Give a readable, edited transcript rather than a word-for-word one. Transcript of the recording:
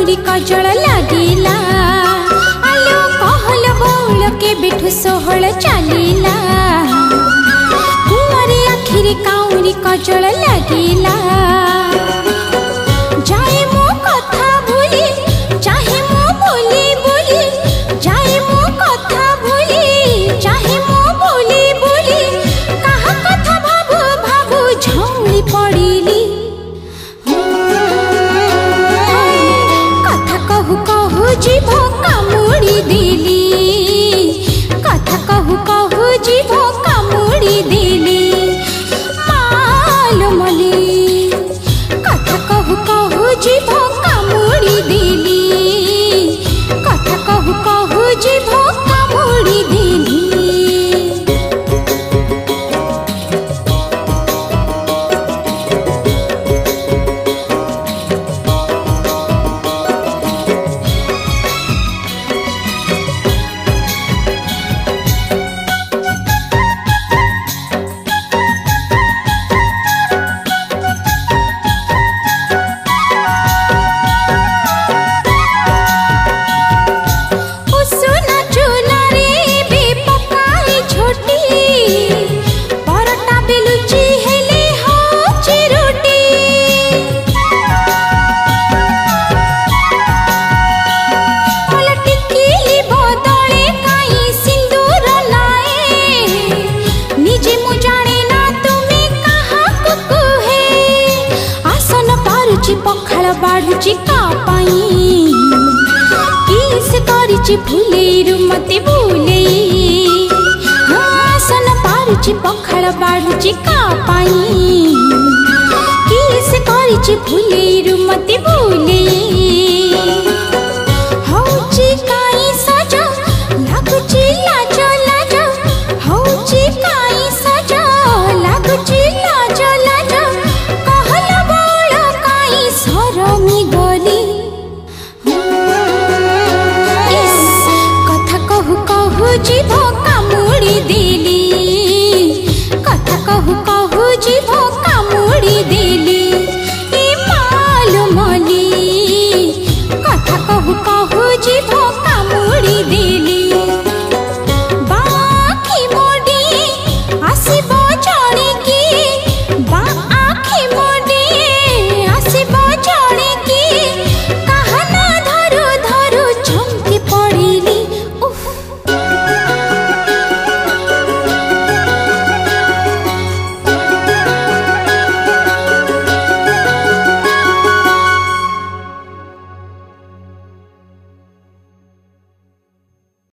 Kauri causal लागिला आलो कहल बौल के बिठु सोहल चलीला कुंवरी आखिरी काउरी कजल लागिला जाए मो कथा भूली चाहे मो बोली बोली जाए मो कथा भूली चाहे मो बोली बोली कहा कथा भाबू भाबू झौली पड़िली कथा कहू कहू जीभ कामुड़ी दिली कथा कहू कहू जीभ कामुड़ी दिली मालो मली कथा कहू कहू जीभ कामुड़ी दिली कथा कहू कहू जीभ कामुड़ी दिली पखाल बाढ़ुची का पाई किस करिची भूले मते भूले आसन पारुची पखाल बाढ़ुची का पाई किस करिची भूले मते भूले हौची काई सजा लागुची लाज लाज हौची काई सजा लागुची लाज लाज सरमी गली कथा कहू कहू जीभ